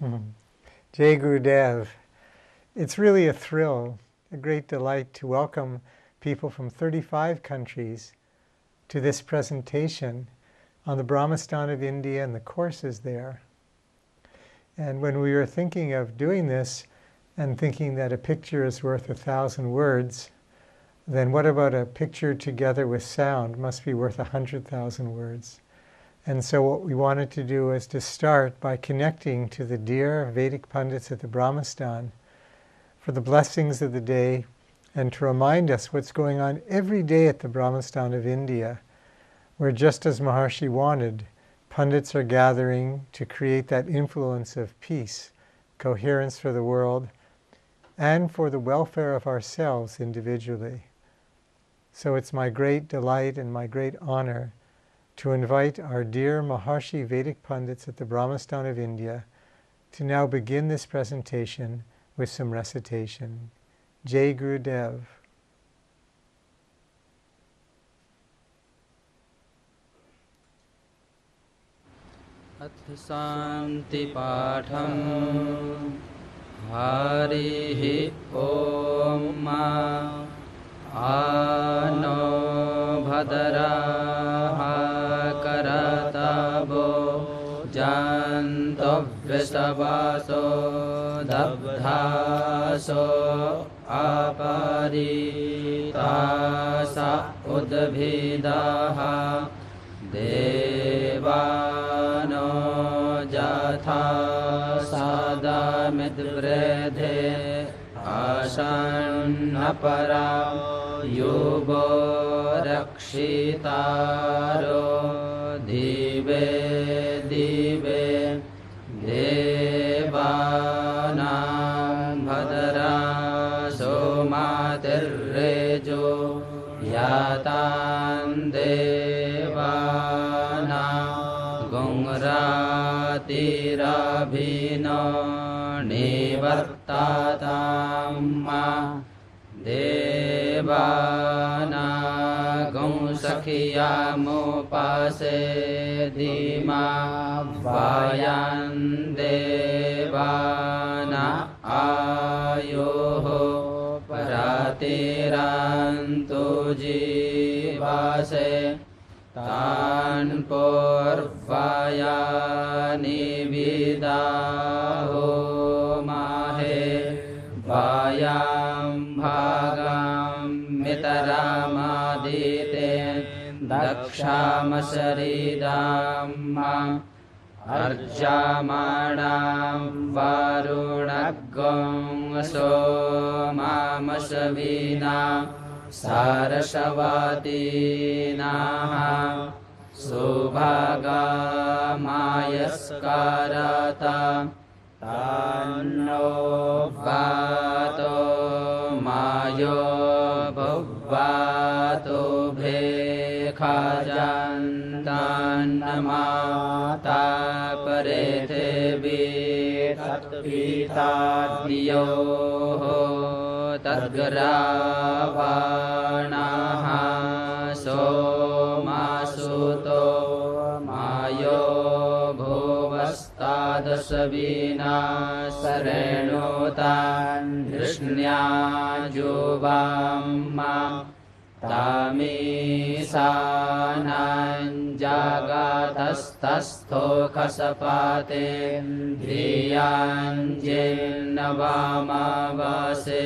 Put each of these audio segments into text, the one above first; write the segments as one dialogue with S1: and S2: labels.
S1: Jai Gurudev. It's really a thrill, a great delight to welcome people from 35 countries to this presentation on the Brahma-Sthan of India and the courses there. And when we were thinking of doing this and thinking that a picture is worth 1,000 words, then what about a picture together with sound must be worth 100,000 words. And so what we wanted to do was to start by connecting to the dear Vedic pundits at the Brahma-Sthan for the blessings of the day and to remind us what's going on every day at the Brahma-Sthan of India, where just as Maharishi wanted, pundits are gathering to create that influence of peace, coherence for the world, and for the welfare of ourselves individually. So it's my great delight and my great honor to invite our dear Maharishi Vedic pundits at the Brahma-Sthan of India to now begin this presentation with some recitation. Jai Gurudev.
S2: अथ शांति पाठम हरिः ओम आनो भद्राः करतवो जन्तु वृषभासो दग्धासो अपरितास उद्भिदाः देवानो यथा सदमिद्वृधे आसन्नपरा युगो रक्षितारो दिवे दिवे देवानां भद्रासो मातिर्रेजो यातां देवानां गुंरातिरभिनो निवर्ततां देवानागं सखियामुपासे धीमा वायं देवाना आयोः प्रतिरन्तु जीवासे तान् पूर्वायानि विदाहो माहे वायां भागां मितरामादिते दक्षामशरीरां अर्जामाणां वरुणगं सोमामशवीना सारसवतीनाः सुभागामायस्कारता तान्नो वातो मायो भुवातो भेखजन्तान्नमाता परेथेवि तत्पिताद्योः तद्ग्रावाणाः सोमासुतो मायो भुवस्तादशवीना शरणोतान् धृष्ण्याजुवाम्मा तामीशानां जगतस्तस्थो खसपाते धियाञ्जिन्नवामावासे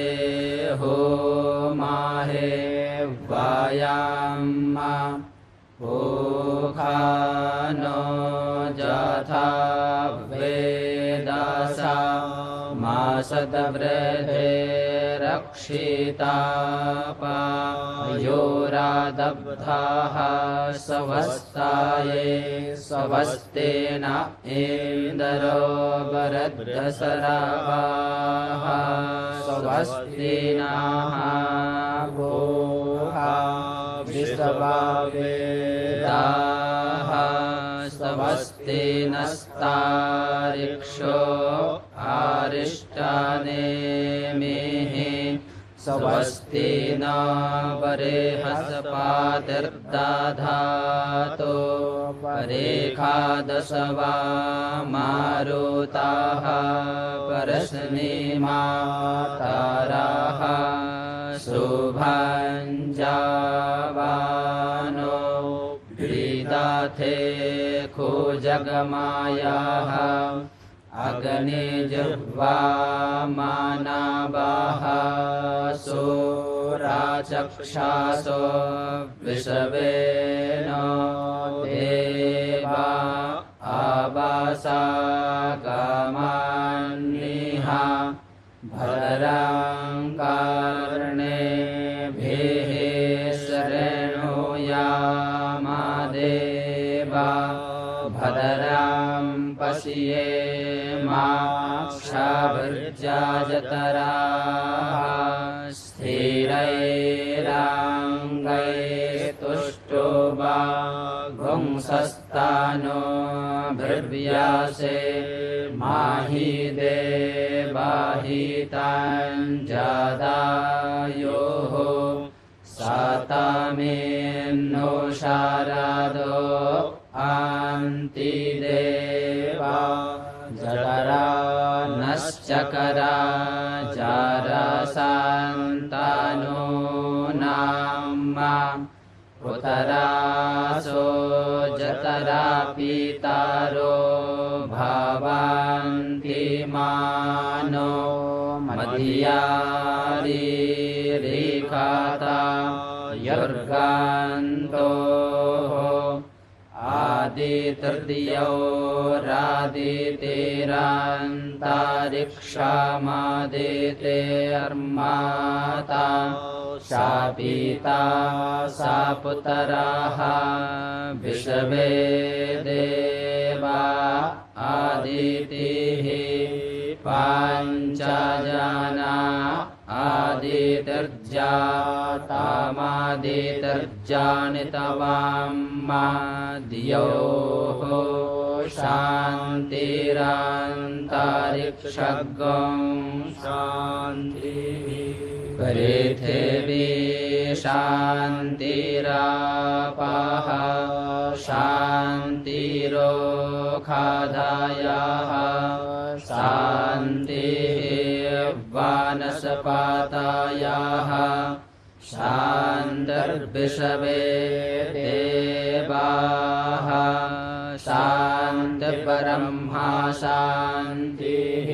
S2: होमाहे वायाम्मा ओखानो यथा वेदसा मासदवृधे रक्षितापायोरादब्धाः सवस्ताये सवस्तेन इन्द्रो वरद्रसरावाः स्वस्तिनः भूः विश्ववेदाः स्वस्तिनस्तारिक्षो आरिष्टानेमिः स्वस्ति न बर्हस्पतिर्दधातु परेखादशवा मारुताः परश्नीमातरः शुभञ्जावानो विदाथे खुजगमायाः अग्निजिह्वा मानावाः सूराचक्षासो विषवेनो देवा आवासागमान्निः भद्रं कर्णेभिः शृणुयामदेवा भद्रं पश्येमाक्षभिर्यजत्राः स्थिरैराङ्गैस्तुष्टुवागुंसस्तानो भृव्यासे माहि देवाहिताञ्जदायोः सातामेन्नो शारदो अन्तिदेवा जठरा नश्चकरा जारसान्तानो नाम उतरासो जतरा पितारो भवन्ति मानो मध्यारी रेखाता यर्गान्तोः आदितृतीयोरादितेरान्तरिक्षामादितेर्माता सा पिता सा पुतराः विषवे देवा आदितिः पञ्चजना आदितर्जातामादितर्जानितवाम्माद्योः शान्तिरन्तरिक्षगं शान्तिः पृथिवी शान्तिरापः शान्तिरोखाधायाः शान्तिः वनस्पतयः शान्तिर्विषवे देवाः शान्तिर्ब्रह्मा शान्तिः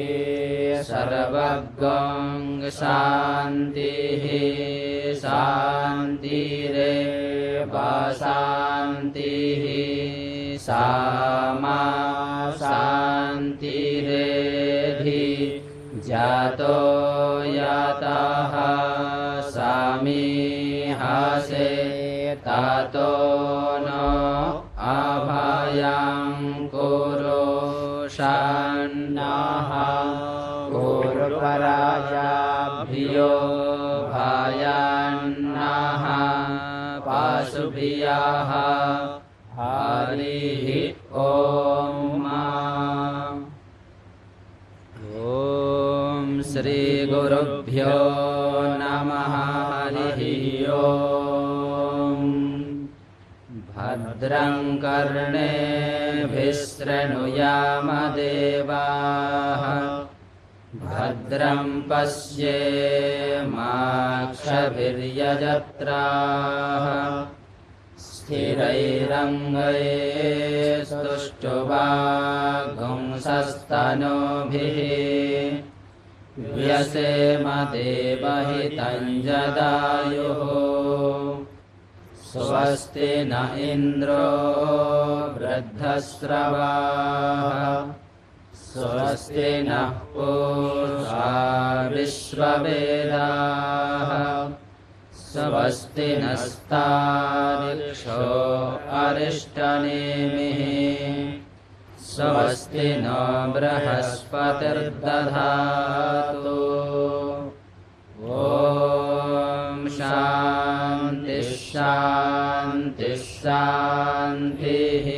S2: सर्वगं शान्तिः शान्तिरेव शान्तिः सामा शान्तिरेधि जातो यातः सामीहासे तातो न अभयं कुरु शान्नः कुरुपराजाभ्यो भयान्नः पाशुभ्यः हरिः ॐ ॐ श्री गुरुभ्यो नमः हरिः ॐ भद्रं कर्णेभिः शृणुयामदेवाः भद्रं पश्येमाक्षभिर्यजत्राः स्थिरैरङ्गैस्तुष्टुवागुंसस्तनूभिः व्यसेम देवहितं जदायुः स्वस्ति न इन्द्रो वृद्धस्रवाः स्वस्ति नः पूषा विश्ववेदाः स्वस्ति नस्तारिक्षो अरिष्टनेमिः स्वस्ति नो बृहस्पतिर्दधातु ॐ शान्ति शान्ति शान्तिः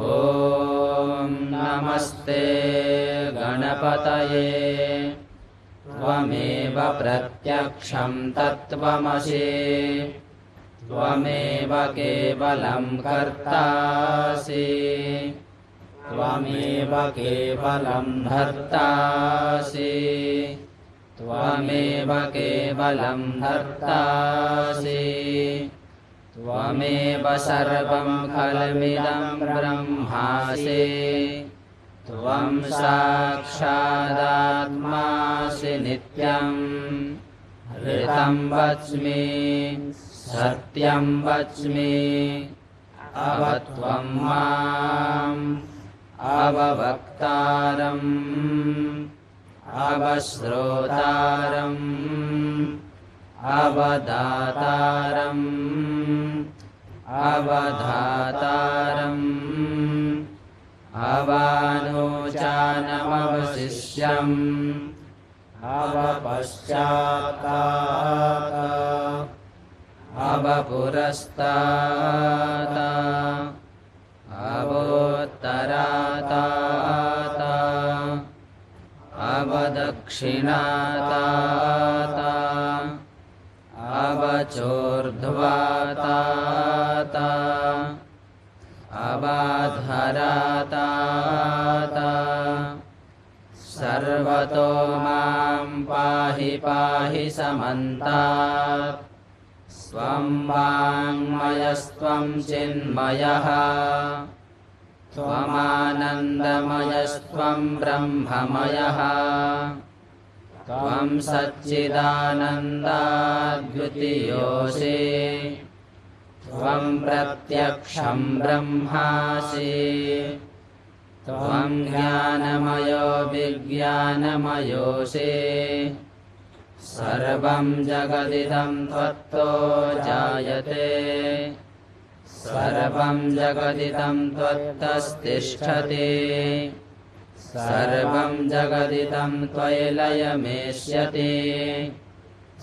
S2: ॐ नमस्ते गणपतये त्वमेव प्रत्यक्षं तत्त्वमसि त्वमेव केवलं कर्तासि त्वमेव केवलं भर्तासि त्वमेव केवलं धर्तासि त्वमेव सर्वं खलमिदं ब्रह्मासि त्वं साक्षादात्मासि नित्यं ऋतं वच्मि सत्यं वच्मि अवत्वं माम् अववक्तारम् अवश्रोतारम् अवदातारम् अवधातारम् अवानोचानमवशिष्यम् अवपश्चात्तात् अवपुरस्तात् अवोत्तरात् अवदक्षिणात् अवचोर्ध्वात् अवाधरात् सर्वतो मां पाहि पाहि समन्तात् स्वं वाङ्मयस्त्वं चिन्मयः त्वमानन्दमयस्त्वं ब्रह्ममयः त्वं सच्चिदानन्दाद्वितीयोऽसि त्वं प्रत्यक्षं ब्रह्मासि त्वं ज्ञानमयो विज्ञानमयोऽसि सर्वं जगदिदं त्वत्तो जायते सर्वं जगदिदं त्वत्तस्तिष्ठति सर्वं जगदिदं त्वयि लयमेष्यति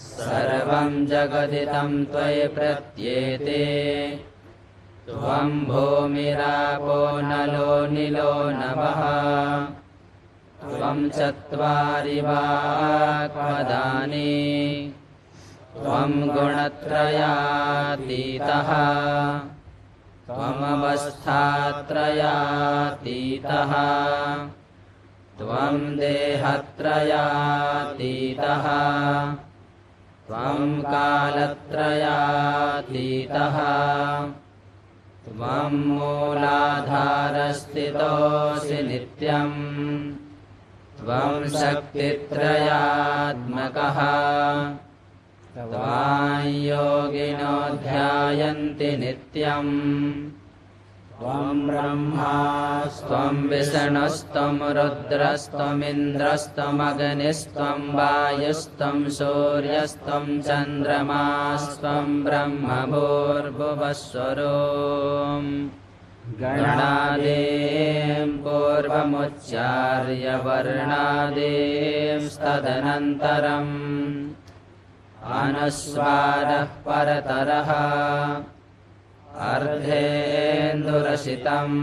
S2: सर्वं जगदिदं त्वयि प्रत्येते त्वं भूमिरापो नलो निलो नभः त्वं चत्वारि वाक्पदानि त्वं गुणत्रयातीतः त्वमवस्थात्रयातीतः त्वं देहत्रयातीतः त्वं कालत्रयातीतः त्वं मूलाधारस्थितोऽसि नित्यं त्वं शक्तित्रयात्मकः त्वां योगिनो ध्यायन्ति नित्यं त्वं ब्रह्मास्त्वं विष्णुस्त्वं रुद्रस्त्वमिन्द्रस्त्वमग्निस्त्वं वायुस्त्वं सूर्यस्त्वं चन्द्रमास्त्वं ब्रह्मभूर्भुवस्वरोम् गणादीं पूर्वमुच्चार्य वर्णादींस्तदनन्तरम् अनुस्वारः परतरः अर्धेन्दुरसितं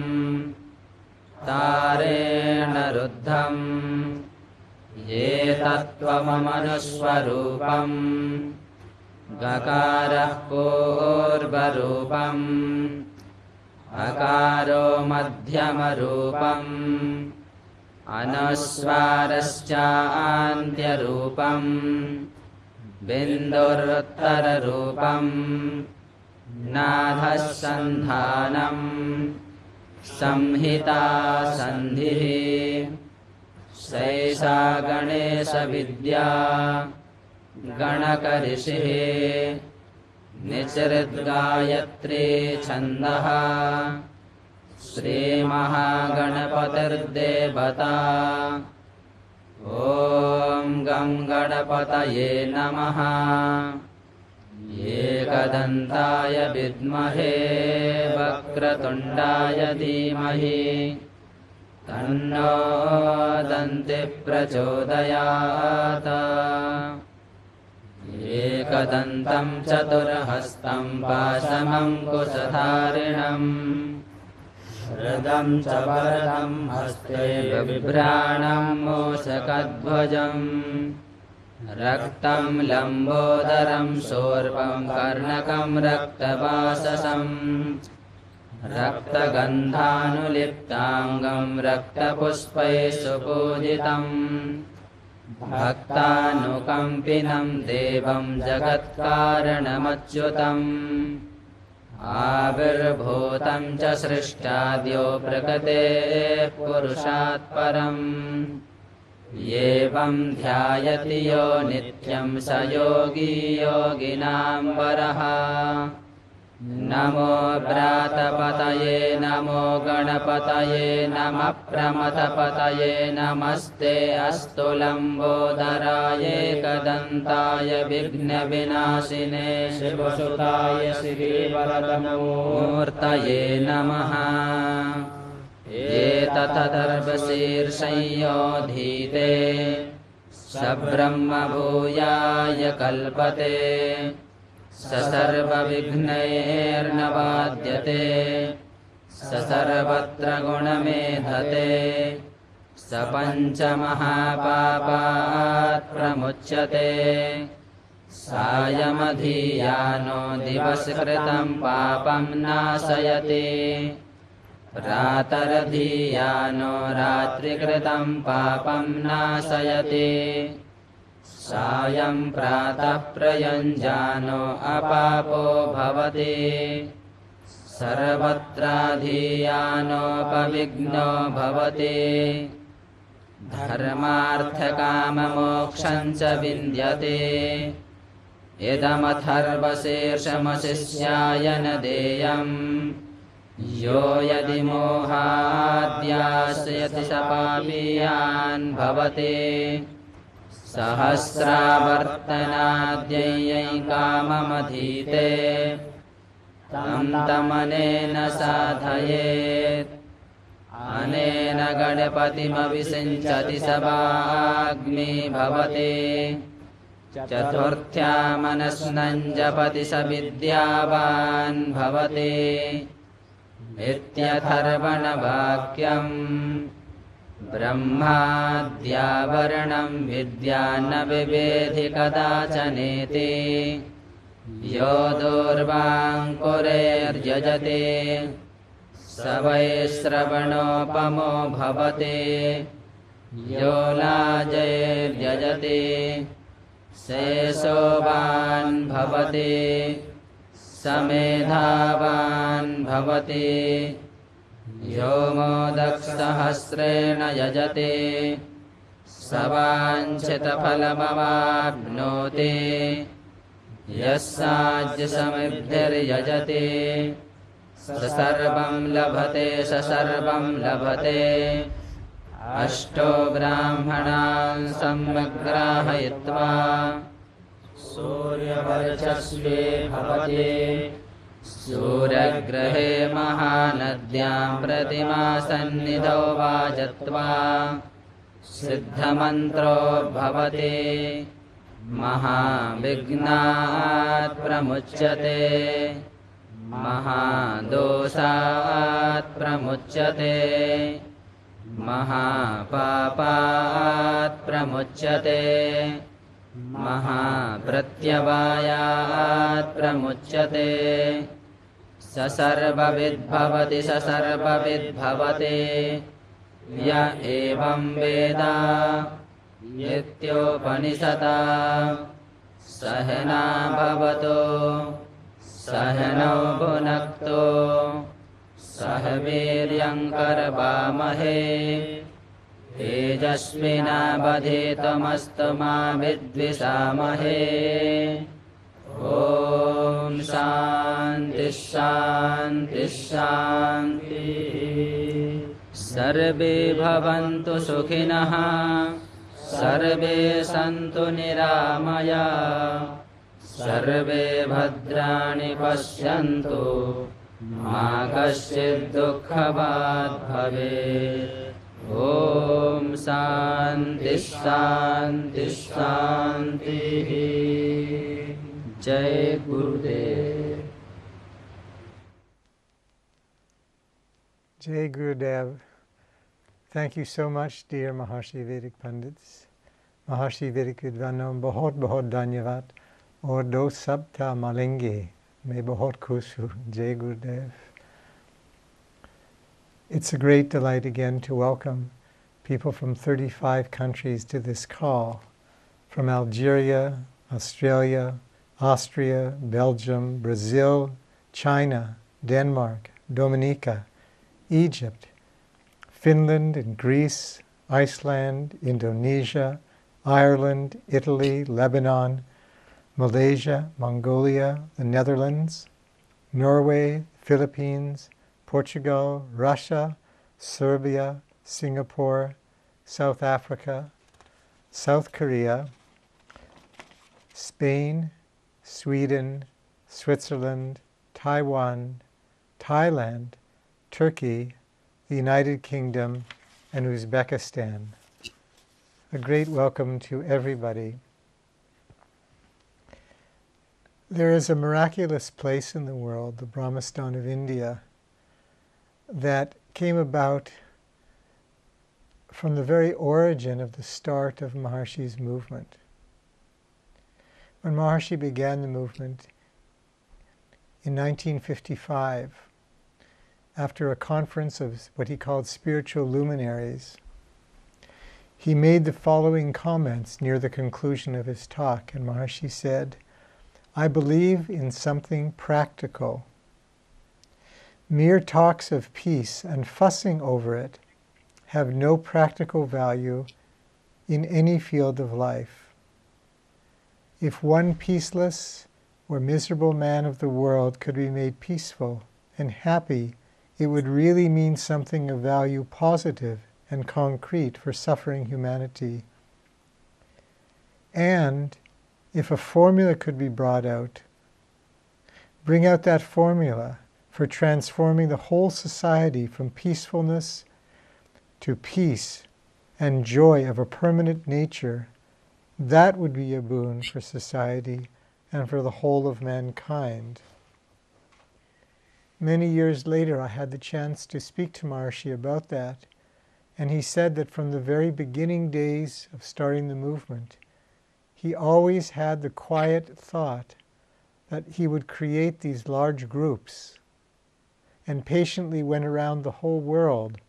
S2: तारेण रुद्धं ये तत्त्वममनुस्वरूपम् गकारः पूर्वरूपम् अकारो मध्यमरूपम् अनुस्वारश्चान्त्यरूपम् बिन्दुरुत्तररूपम् नाधः सन्धानम् संहिता सन्धिः सैषा गणेशविद्या गणकऋषिः निचृद्गायत्री छन्दः श्रीमहागणपतिर्देवता ॐ गं गणपतये नमः एकदन्ताय विद्महे वक्रतुण्डाय धीमहि तन्नो दन्तिः प्रचोदयात् एकदन्तं चतुर्हस्तं पाशमङ्कुशधारिणम् हृदं च वरदं हस्ते बिभ्राणं मूषकध्वजम् रक्तं लम्बोदरं शोर्पं कर्णकं रक्तवाससं रक्तगन्धानुलिप्ताङ्गं रक्तपुष्पैः सुपूजितम् भक्तानुकम्पिनं देवं जगत्कारणमच्युतम् आविर्भूतं च सृष्टाद्यो प्रकृतेः पुरुषात् परम् एवं ध्यायति यो नित्यं स योगी योगिनां वरः नमो व्रातपतये नमो गणपतये नमः प्रमथपतये नमस्ते अस्तु लम्बोदराय एकदन्ताय विघ्नविनाशिने शिवसुताय श्रीवरदमूर्तये नमः एतत्तदर्भशीर्षयोधीते स ब्रह्मभूयाय कल्पते स सर्वविघ्नैर्न बाध्यते स सर्वत्र गुणमेधते स पञ्चमहापापात् प्रमुच्यते सायमधीयानो दिवसकृतं पापं नाशयति प्रातरधीयानो रात्रिकृतं पापं नाशयति सायं प्रातः प्रयुञ्जानो अपापो भवति सर्वत्राधीयानोपविघ्नो भवति धर्मार्थकाममोक्षं च विन्द्यते इदमथर्वशीर्षमशिष्याय न देयम् यो यदि मोहाद्यास्यति स पापीयान् भवति सहस्रावर्तनाद्ययै काममधीते तं तमनेन साधयेत् अनेन गणपतिमभिषिञ्चति स वाग्मी भवति चतुर्थ्या मनस्नं जपति स विद्यावान् भवति इत्यथर्वणवाक्यम् ब्रह्माद्यावरणं विद्या न विवेधि कदाचनेति यो दूर्वाङ्कुरेर्यजते स वै श्रवणोपमो भवति यो लाजैर्यजते शेषोवान् भवति स मेधावान् भवति यो मोदकसहस्रेण यजते स वाञ्छितफलमवाप्नोति यस्याज्यसमिद्धिर्यजते स सर्वं लभते स सर्वं लभते अष्टो ब्राह्मणान् सम्यग्राहयित्वा सूर्यवर्चस्वे भवति सूर्यग्रहे महानद्यां प्रतिमासन्निधौ वाजत्वा सिद्धमन्त्रो भवति महाविघ्नात् प्रमुच्यते महादोषात् प्रमुच्यते महापापात् प्रमुच्यते महाप्रत्यवायात् प्रमुच्यते स सर्वविद्भवति स सर्वविद्भवति य एवं वेद इत्योपनिषदा सहना भवतु सहनौ भुनक्तु सह वीर्यङ्करवामहे तेजस्विनावधीतमस्तु मा विद्विषामहे ॐ शान्तिः शान्तिः शान्तिः सर्वे भवन्तु सुखिनः सर्वे सन्तु निरामया सर्वे भद्राणि पश्यन्तु मा कश्चित् दुःखभाग् भवेत् ॐ शान्तिः शान्तिः शान्तिः जय गुरुदेव
S1: Jai Gurudev. Thank you so much, dear Maharishi Vedic Pandits, Maharishi Vedic Vidvanam Bahut Bahut Dhanyavad Aur Do Sabta Malenge Me Bahut Khush Jai Gurudev. It's a great delight again to welcome people from 35 countries to this call, from Algeria, Australia, Austria, Belgium, Brazil, China, Denmark, Dominica, Egypt, Finland and Greece, Iceland, Indonesia, Ireland, Italy, Lebanon, Malaysia, Mongolia, the Netherlands, Norway, Philippines, Portugal, Russia, Serbia, Singapore, South Africa, South Korea, Spain, Sweden, Switzerland, Taiwan, Thailand, Turkey, the United Kingdom, and Uzbekistan. A great welcome to everybody. There is a miraculous place in the world, the Brahma-Sthan of India, that came about from the very origin of the start of Maharishi's movement. When Maharishi began the movement in 1955, after a conference of what he called spiritual luminaries, he made the following comments near the conclusion of his talk, and Maharishi said, "I believe in something practical. Mere talks of peace and fussing over it have no practical value in any field of life. If one peaceless or miserable man of the world could be made peaceful and happy, it would really mean something of value positive and concrete for suffering humanity. And if a formula could be brought out, bring out that formula for transforming the whole society from peacefulness to peace and joy of a permanent nature, that would be a boon for society and for the whole of mankind." Many years later, I had the chance to speak to Maharishi about that, and he said that from the very beginning days of starting the movement, he always had the quiet thought that he would create these large groups, and patiently went around the whole world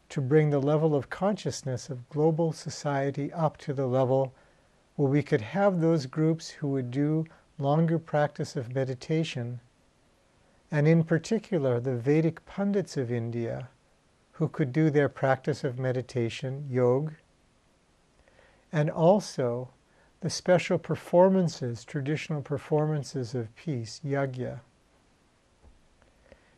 S1: to bring the level of consciousness of global society up to the level where we could have those groups who would do longer practice of meditation, and in particular the Vedic pundits of India, who could do their practice of meditation, yoga, and also the special performances, traditional performances of peace, yajna.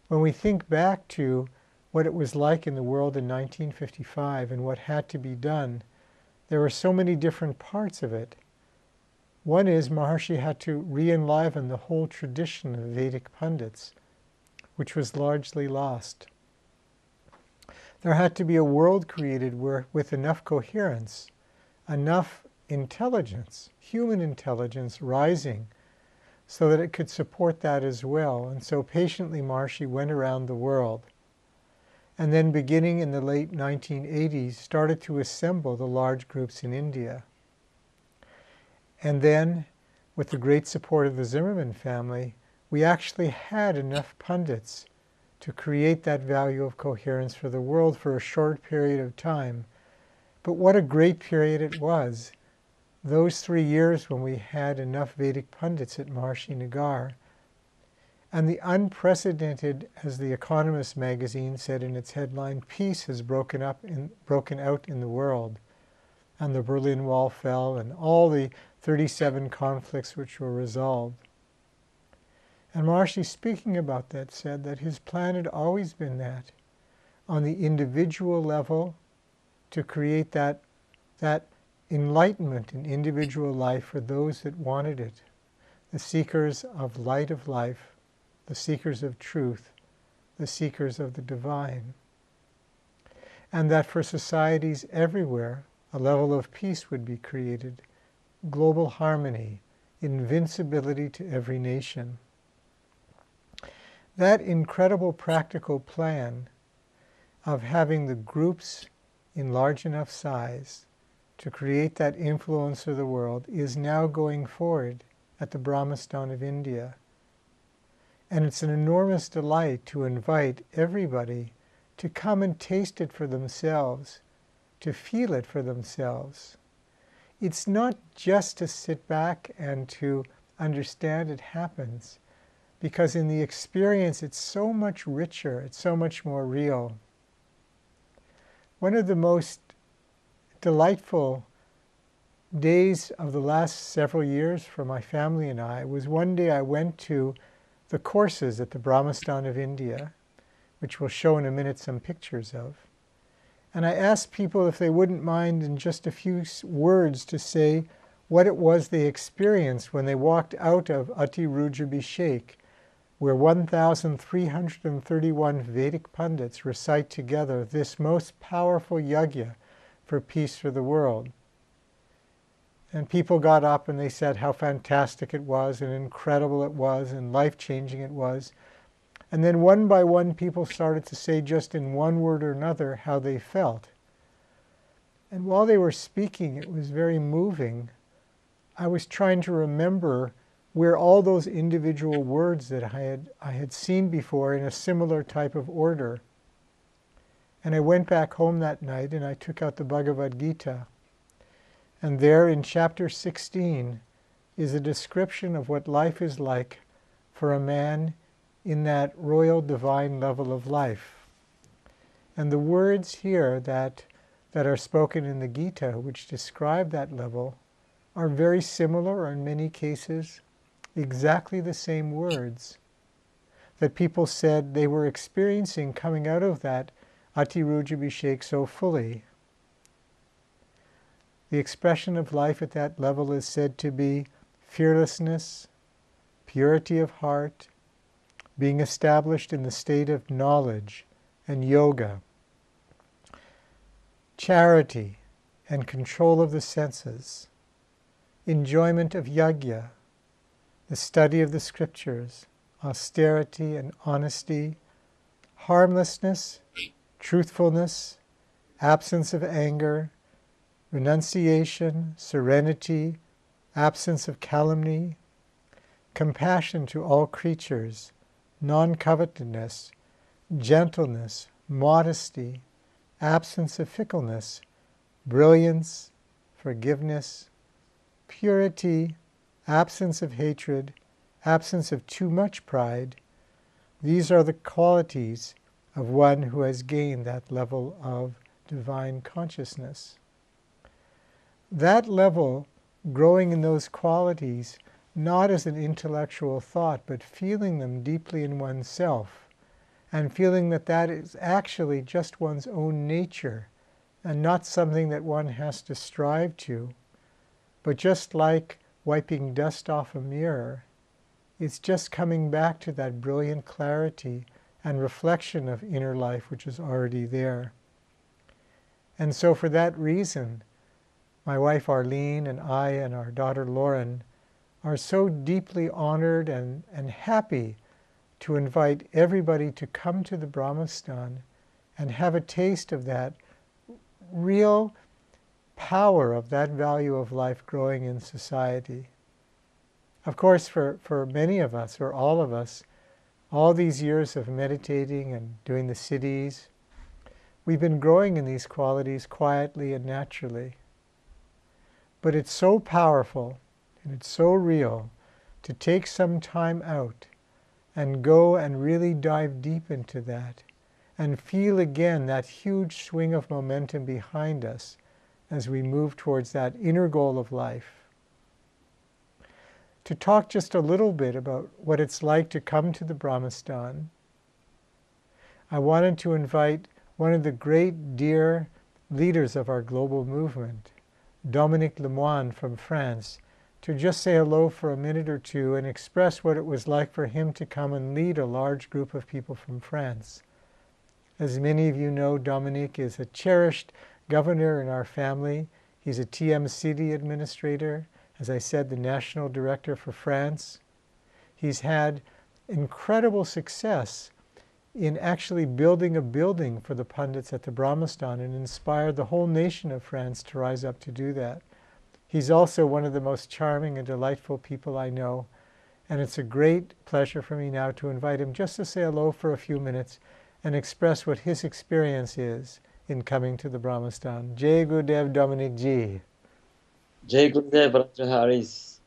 S1: When we think back to what it was like in the world in 1955 and what had to be done, there were so many different parts of it. One is Maharishi had to re-enliven the whole tradition of Vedic pundits, which was largely lost. There had to be a world created with enough coherence, enough intelligence, human intelligence rising, so that it could support that as well. And so patiently Maharishi went around the world. And then beginning in the late 1980s, started to assemble the large groups in India. And then, with the great support of the Zimmerman family, we actually had enough pundits to create that value of coherence for the world for a short period of time. But what a great period it was. Those 3 years when we had enough Vedic pundits at Maharishi Nagar, and the unprecedented, as the Economist magazine said in its headline, peace has broken out in the world. And the Berlin Wall fell, and all the 37 conflicts which were resolved. And Maharishi, speaking about that, said that his plan had always been that, on the individual level, to create that enlightenment in individual life for those that wanted it, the seekers of light of life, the seekers of truth, the seekers of the divine. And that for societies everywhere, a level of peace would be created, global harmony, invincibility to every nation. That incredible practical plan of having the groups in large enough size, to create that influence of the world is now going forward at the Brahma-Sthan of India. And it's an enormous delight to invite everybody to come and taste it for themselves, to feel it for themselves. It's not just to sit back and to understand it happens, because in the experience it's so much richer, it's so much more real. One of the most delightful days of the last several years for my family and I was one day I went to the courses at the Brahma-Sthan of India, which we'll show in a minute some pictures of. And I asked people if they wouldn't mind in just a few words to say what it was they experienced when they walked out of Ati-Rudra-Abhishek, where 1,331 Vedic pundits recite together this most powerful yajna for peace for the world. And people got up and they said how fantastic it was and incredible it was and life-changing it was. And then one by one people started to say just in one word or another how they felt. And while they were speaking, it was very moving. I was trying to remember where all those individual words that I had seen before in a similar type of order. And I went back home that night and I took out the Bhagavad Gita. And there in chapter 16 is a description of what life is like for a man in that royal divine level of life. And the words here that are spoken in the Gita, which describe that level, are very similar, or in many cases, exactly the same words that people said they were experiencing coming out of that Ati-Rudra-Abhishek so fully. The expression of life at that level is said to be fearlessness, purity of heart, being established in the state of knowledge and yoga, charity and control of the senses, enjoyment of yajna, the study of the scriptures, austerity and honesty, harmlessness, truthfulness, absence of anger, renunciation, serenity, absence of calumny, compassion to all creatures, non-covetousness, gentleness, modesty, absence of fickleness, brilliance, forgiveness, purity, absence of hatred, absence of too much pride. These are the qualities of one who has gained that level of divine consciousness. That level, growing in those qualities, not as an intellectual thought, but feeling them deeply in oneself, and feeling that that is actually just one's own nature, and not something that one has to strive to, but just like wiping dust off a mirror, it's just coming back to that brilliant clarity and reflection of inner life which is already there. And so for that reason, my wife Arlene and I and our daughter Lauren are so deeply honored and happy to invite everybody to come to the Brahma-Sthan and have a taste of that real power of that value of life growing in society. Of course, for many of us, or all of us, all these years of meditating and doing the siddhis, we've been growing in these qualities quietly and naturally. But it's so powerful and it's so real to take some time out and go and really dive deep into that and feel again that huge swing of momentum behind us as we move towards that inner goal of life. To talk just a little bit about what it's like to come to the Brahma-Sthan, I wanted to invite one of the great dear leaders of our global movement, Dominique Lemoine from France, to just say hello for a minute or two and express what it was like for him to come and lead a large group of people from France. As many of you know, Dominique is a cherished governor in our family. He's a TM administrator, as I said, the national director for France. He's had incredible success in actually building a building for the pundits at the Brahma-Sthan and inspired the whole nation of France to rise up to do that. He's also one of the most charming and delightful people I know, and it's a great pleasure for me now to invite him just to say hello for a few minutes and express what his experience is in coming to the Brahma-Sthan. Jai Gurudev Dominic Ji.
S3: Jai Gurudev Dr. Harris,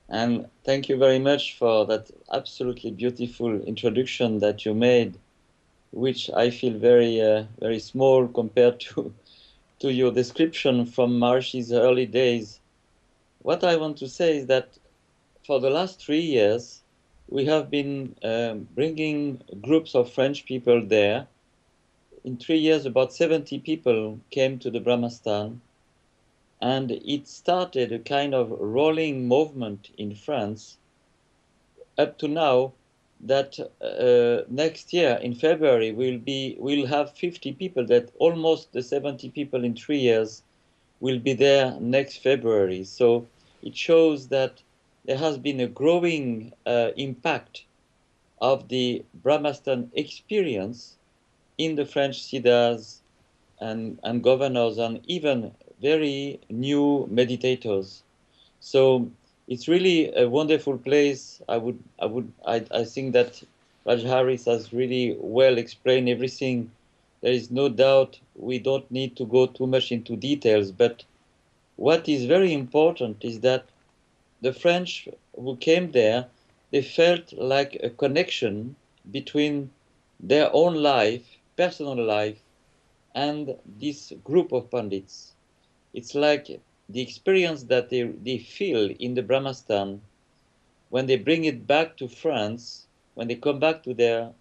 S3: and thank you very much for that absolutely beautiful introduction that you made, which I feel very small compared to your description from Maharishi's early days. What I want to say is that for the last 3 years, we have been bringing groups of French people there. In 3 years, about 70 people came to the Brahma-Sthan, and it started a kind of rolling movement in France up to now that next year in February we'll have 50 people, that almost the 70 people in 3 years will be there next February. So it shows that there has been a growing impact of the Brahma-Sthan experience in the French siddhas and governors and even very new meditators. So it's really a wonderful place. I think that Raj Harris has really well explained everything. There is no doubt we don't need to go too much into details, but what is very important is that the French who came there, they felt like a connection between their own life, personal life, and this group of pandits. It's like the experience that they feel in the Brahma-Sthan, when they bring it back to France, when they come back to their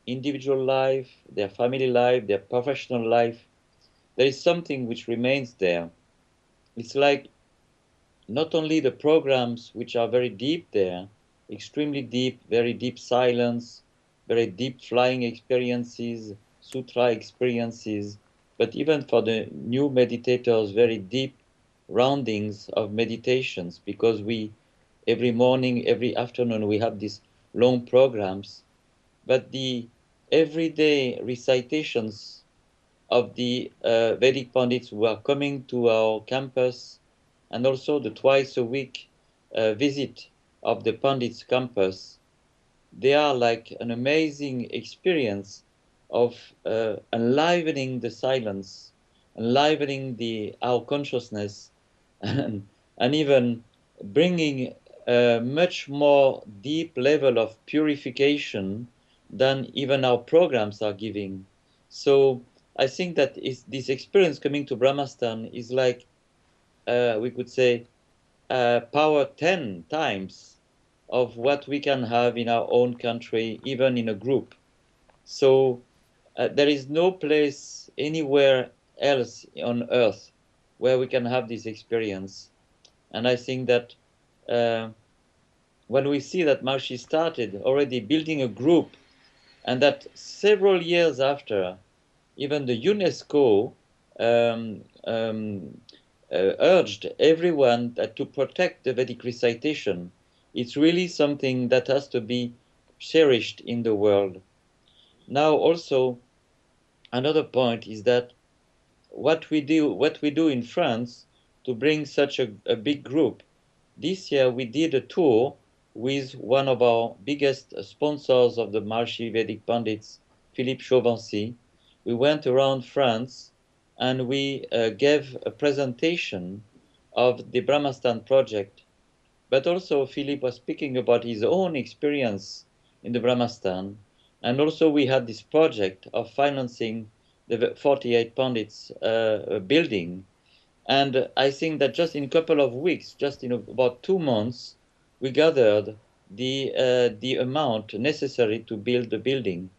S3: individual life, their family life, their professional life, there is something which remains there. It's like not only the programs which are very deep there, extremely deep, very deep silence, very deep flying experiences, sutra experiences, but even for the new meditators, very deep roundings of meditations, because every morning, every afternoon, we have these long programs, but the everyday recitations of the Vedic Pandits who are coming to our campus, and also the twice a week visit of the Pandits campus, they are like an amazing experience of enlivening the silence, enlivening our consciousness, and even bringing a much more deep level of purification than even our programs are giving. So I think that this experience coming to Brahma-Sthan is like, we could say, power 10 times of what we can have in our own country, even in a group. So there is no place anywhere else on earth where we can have this experience. And I think that when we see that Maharishi started already building a group, and that several years after, even the UNESCO urged everyone to protect the Vedic recitation. It's really something that has to be cherished in the world. Now also, another point is that what we do in France to bring such a big group. This year we did a tour with one of our biggest sponsors of the Maharishi Vedic Pandits, Philippe Chauvency. We went around France and we gave a presentation of the Brahma-Sthan project. But also Philippe was speaking about his own experience in the Brahma-Sthan. And also we had this project of financing the 48 Pandits building. And I think that just in a couple of weeks, just in about 2 months, we gathered the amount necessary to build the building.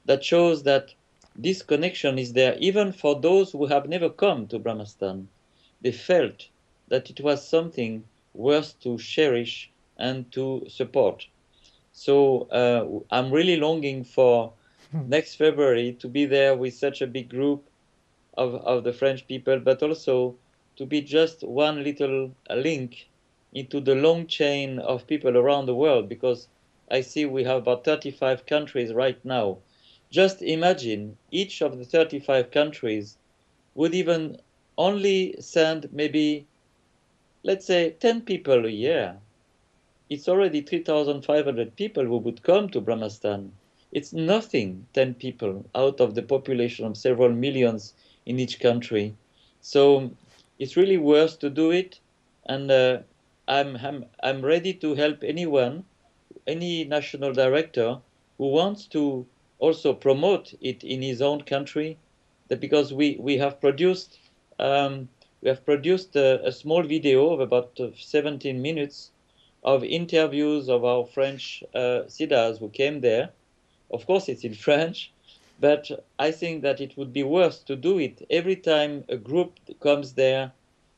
S3: That shows that this connection is there even for those who have never come to Brahma-Sthan. They felt that it was something worth to cherish and to support. So I'm really longing for next February to be there with such a big group of the French people, but also to be just one little link into the long chain of people around the world, because I see we have about 35 countries right now just imagine each of the 35 countries would even only send maybe, let's say, 10 people a year. It's already 3,500 people who would come to Brahma-Sthan. It's nothing, 10 people out of the population of several millions in each country. So it's really worth to do it. And I'm ready to help anyone, any national director who wants to also promote it in his own country. That because we have produced a small video of about 17 minutes of interviews of our French siddhas who came there. Of course, it's in French, but I think that it would be worth to do it every time a group comes there.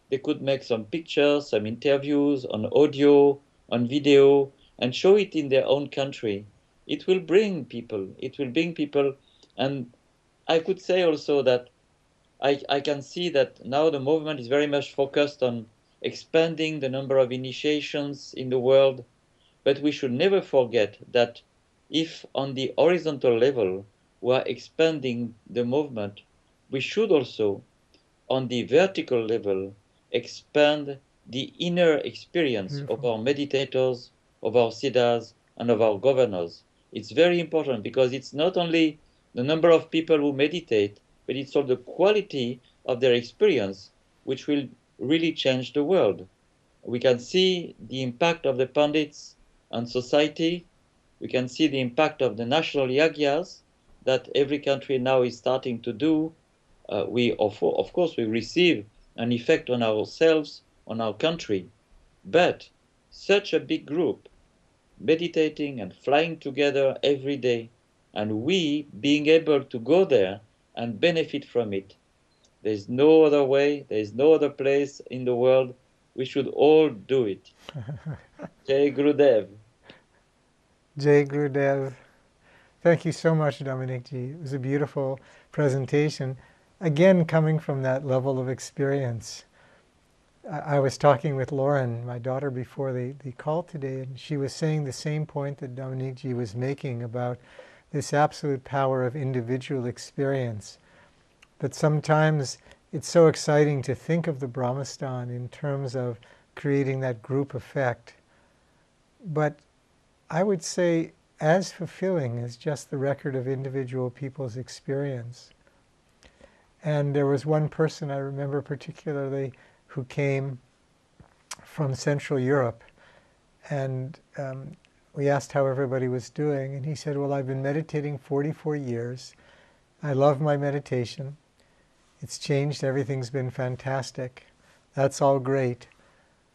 S3: They could make some pictures, some interviews on audio, on video, and show it in their own country. It will bring people. It will bring people. And I could say also that I can see that now the movement is very much focused on expanding the number of initiations in the world. But we should never forget that if on the horizontal level we are expanding the movement, we should also, on the vertical level, expand the inner experience of
S1: Beautiful.
S3: our meditators, of our siddhas, and of our governors. It's very important because it's not only the number of people who meditate, but it's also the quality of their experience which will really change the world. We can see the impact of the Pandits on society. We can see the impact of the national yagyas that every country now is starting to do. Of course, we receive an effect on ourselves, on our country. But such a big group meditating and flying together every day, and we being able to go there and benefit from it. There's no other way, there's no other place in the world. We should all do it. Jai Gurudev.
S1: Jai Gurudev. Thank you so much, Dominic Ji. It was a beautiful presentation. Again, coming from that level of experience. I was talking with Lauren, my daughter, before the call today, and she was saying the same point that Dominic Ji was making about this absolute power of individual experience. That sometimes it's so exciting to think of the Brahma-Sthan in terms of creating that group effect. But I would say as fulfilling as just the record of individual people's experience. And there was one person I remember particularly who came from Central Europe, and we asked how everybody was doing, and he said, well, I've been meditating 44 years. I love my meditation. It's changed, everything's been fantastic. That's all great.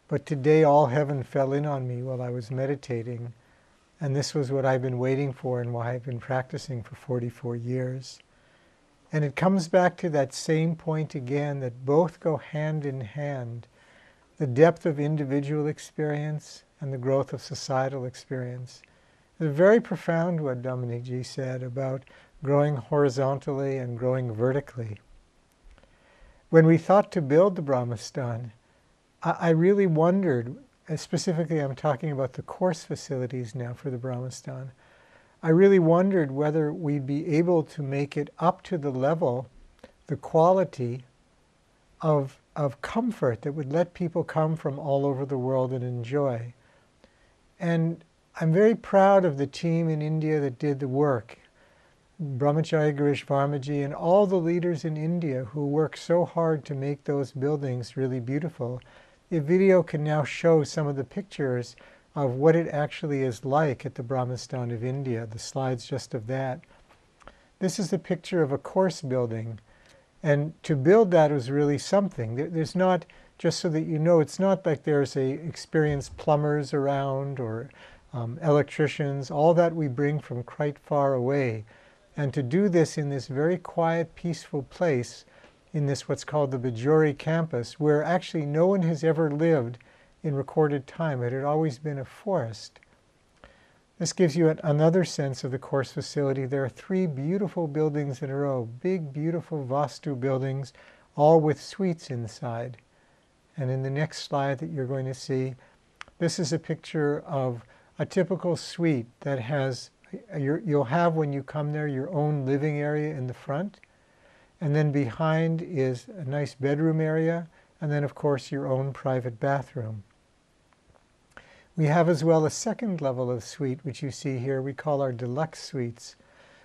S1: But today all heaven fell in on me while I was meditating, and this was what I've been waiting for and why I've been practicing for 44 years. And it comes back to that same point again, that both go hand in hand. The depth of individual experience and the growth of societal experience. It's very profound what Dominic Ji said about growing horizontally and growing vertically. When we thought to build the Brahma-Sthan, I really wondered, specifically I'm talking about the course facilities now for the Brahma-Sthan, I really wondered whether we'd be able to make it up to the level, the quality of comfort that would let people come from all over the world and enjoy. And I'm very proud of the team in India that did the work. Brahmacharya Girish Varmaji and all the leaders in India who worked so hard to make those buildings really beautiful. The video can now show some of the pictures of what it actually is like at the Brahma-Sthan of India, the slides just of that. This is a picture of a course building, and to build that was really something. There's not, just so that you know, it's not like there's experienced plumbers around or electricians. All that we bring from quite far away. And to do this in this very quiet, peaceful place, in this what's called the Bajori campus, where actually no one has ever lived in recorded time. It had always been a forest. This gives you another sense of the course facility. There are 3 beautiful buildings in a row, big, beautiful Vastu buildings, all with suites inside. And in the next slide that you're going to see, this is a picture of a typical suite that has You'll have, when you come there, your own living area in the front, and then behind is a nice bedroom area, and then of course your own private bathroom. We have as well a second level of suite, which you see here, we call our deluxe suites,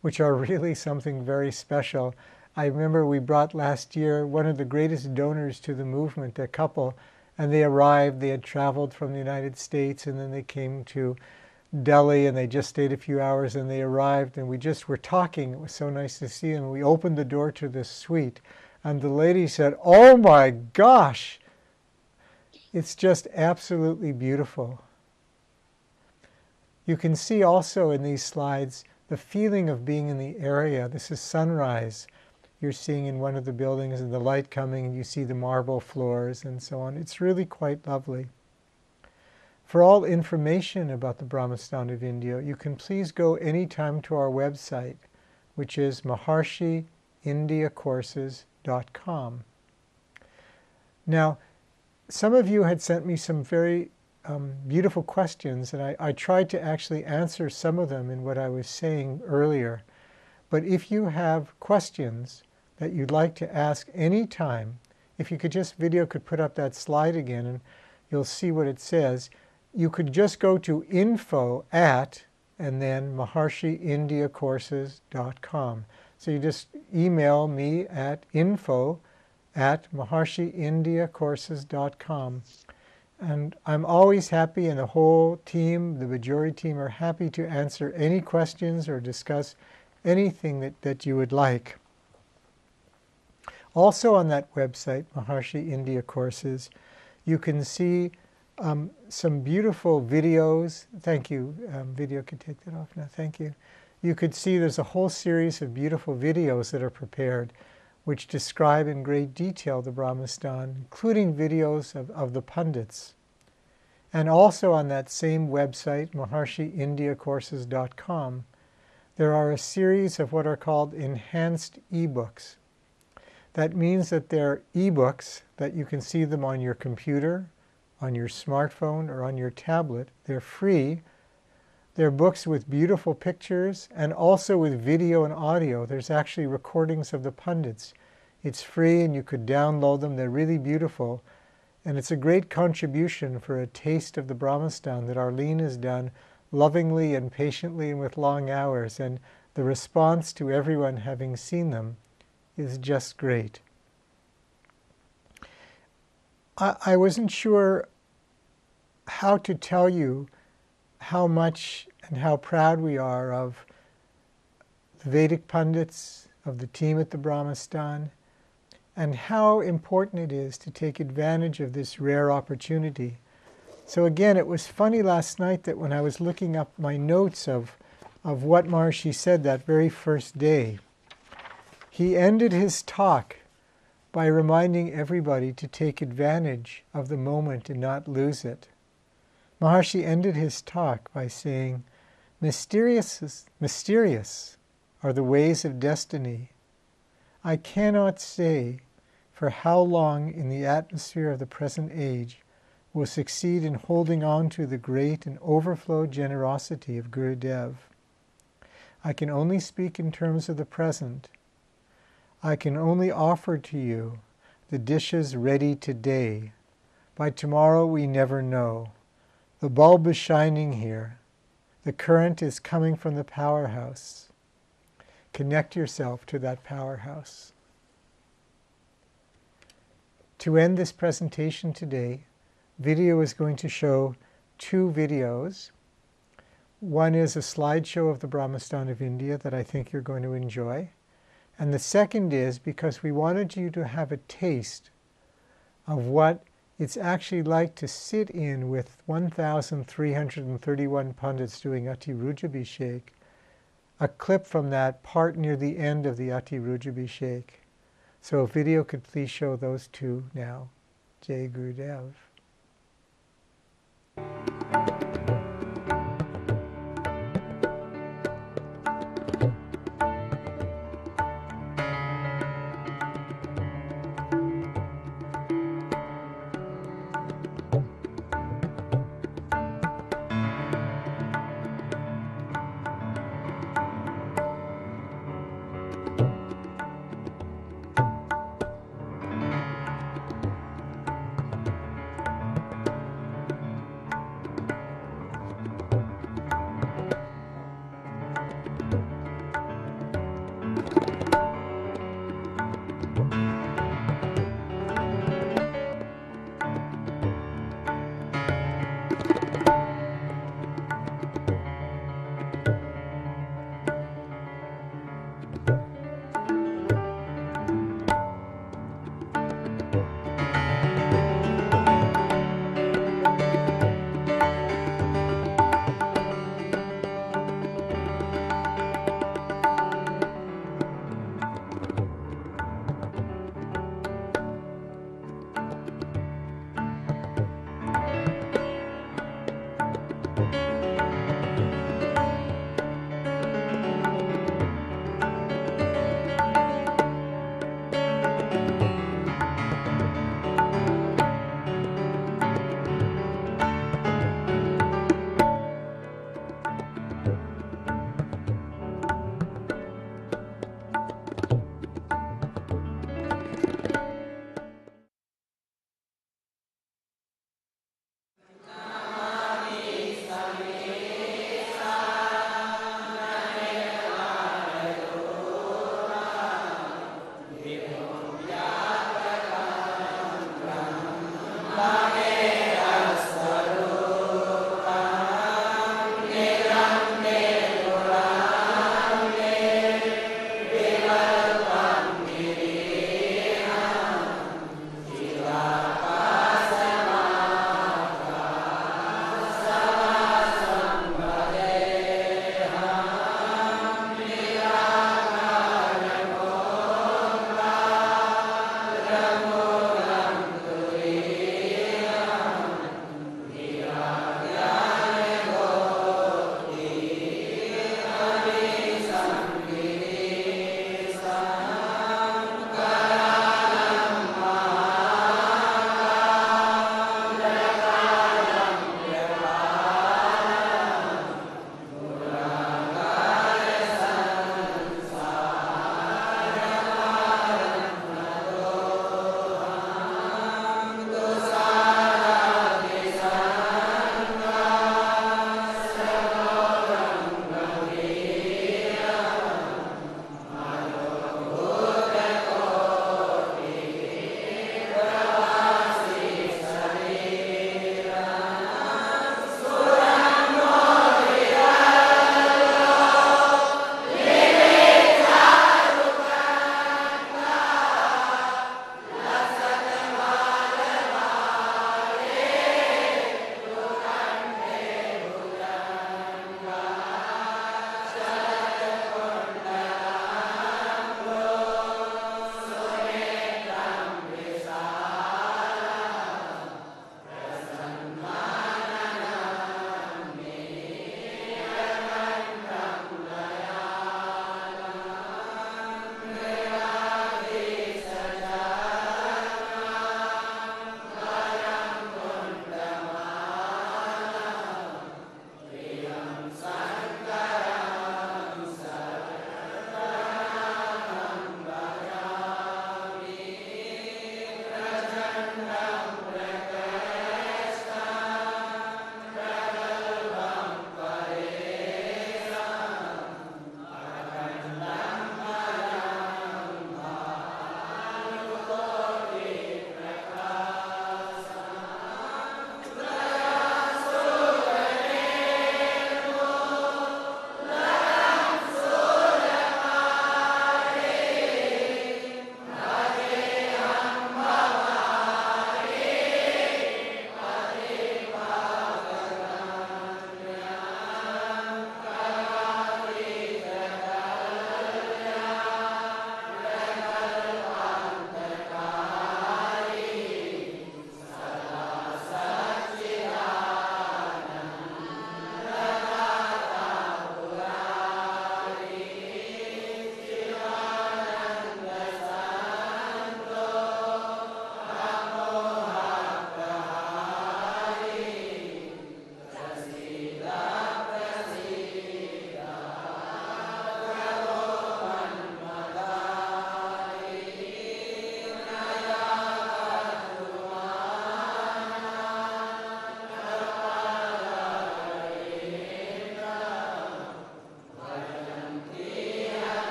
S1: which are really something very special. I remember we brought last year one of the greatest donors to the movement, a couple, and they arrived, they had traveled from the United States, and then they came to Delhi, and they just stayed a few hours, and they arrived, and we just were talking. It was so nice to see them. We opened the door to this suite, and the lady said, "Oh my gosh, it's just absolutely beautiful." You can see also in these slides the feeling of being in the area. This is sunrise. You're seeing in one of the buildings and the light coming, and you see the marble floors and so on. It's really quite lovely. For all information about the Brahma-Sthan of India, you can please go anytime to our website, which is MaharishiIndiaCourses.com. Now, some of you had sent me some very beautiful questions, and I tried to actually answer some of them in what I was saying earlier. But if you have questions that you'd like to ask anytime, if you could just, video could put up that slide again, and you'll see what it says. You could just go to info@ and then MaharishiIndiaCourses.com. So you just email me at info@MaharishiIndiaCourses.com. And I'm always happy, and the whole team, the majority team, are happy to answer any questions or discuss anything that you would like. Also on that website, Maharishi India Courses, you can see some beautiful videos. Thank you. Video could take that off now. Thank you. You could see there's a whole series of beautiful videos that are prepared, which describe in great detail the Brahma-Sthan, including videos of the pundits. And also on that same website, MaharishiIndiaCourses.com, there are a series of what are called enhanced ebooks. That means that they're ebooks that you can see them on your computer, on your smartphone, or on your tablet. They're free. They're books with beautiful pictures and also with video and audio. There's actually recordings of the pundits. It's free and you could download them. They're really beautiful. And it's a great contribution for a taste of the Brahma-Sthan that Arlene has done lovingly and patiently and with long hours. And the response to everyone having seen them is just great. I wasn't sure how to tell you how much and how proud we are of the Vedic pundits, of the team at the Brahma-Sthan, and how important it is to take advantage of this rare opportunity. So again, it was funny last night that when I was looking up my notes of what Maharishi said that very first day, he ended his talk by reminding everybody to take advantage of the moment and not lose it. Maharishi ended his talk by saying, mysterious are the ways of destiny. I cannot say for how long in the atmosphere of the present age will succeed in holding on to the great and overflow generosity of Gurudev. I can only speak in terms of the present. I can only offer to you the dishes ready today. By tomorrow we never know. The bulb is shining here. The current is coming from the powerhouse. Connect yourself to that powerhouse. To end this presentation today, video is going to show two videos. One is a slideshow of the Brahma-Sthan of India that I think you're going to enjoy. And the second is because we wanted you to have a taste of what it's actually like to sit in with 1,331 pundits doing Ati Rujabhishek, a clip from that part near the end of the Ati Rujabhishek. So if video could please show those two now. Jai Gurudev.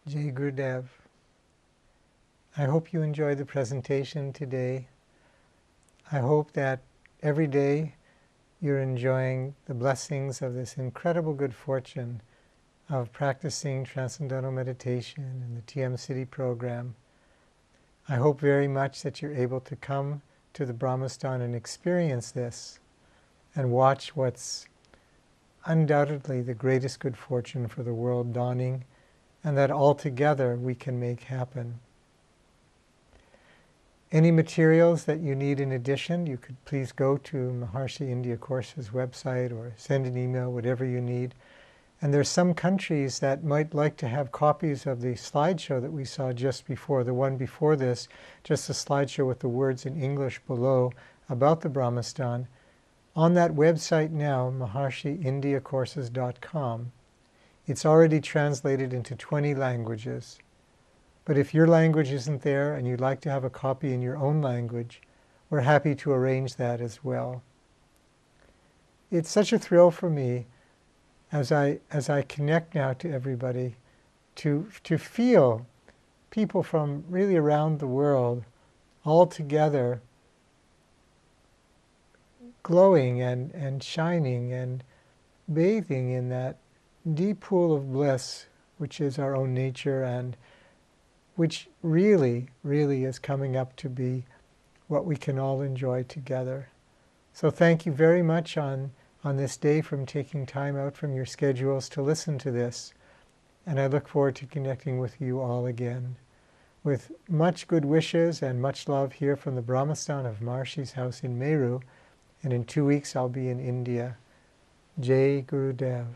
S1: Jai Gurudev. I hope you enjoyed the presentation today. I hope that every day you're enjoying the blessings of this incredible good fortune of practicing Transcendental Meditation and the TM City program. I hope very much that you're able to come to the Brahma-Sthan and experience this and watch what's undoubtedly the greatest good fortune for the world dawning, and that all together we can make happen. Any materials that you need in addition, you could please go to Maharishi India Courses website or send an email, whatever you need. And there's some countries that might like to have copies of the slideshow that we saw just before, the one before this, just a slideshow with the words in English below about the Brahma-Sthan. On that website now, MaharishiIndiaCourses.com, it's already translated into 20 languages. But if your language isn't there and you'd like to have a copy in your own language, we're happy to arrange that as well. It's such a thrill for me as I connect now to everybody to feel people from really around the world all together glowing and shining and bathing in that deep pool of bliss, which is our own nature and which really, really is coming up to be what we can all enjoy together. So thank you very much on this day from taking time out from your schedules to listen to this. And I look forward to connecting with you all again. With much good wishes and much love here from the Brahma-Sthan of Maharishi's house in Meru. And in 2 weeks I'll be in India. Jai Gurudev.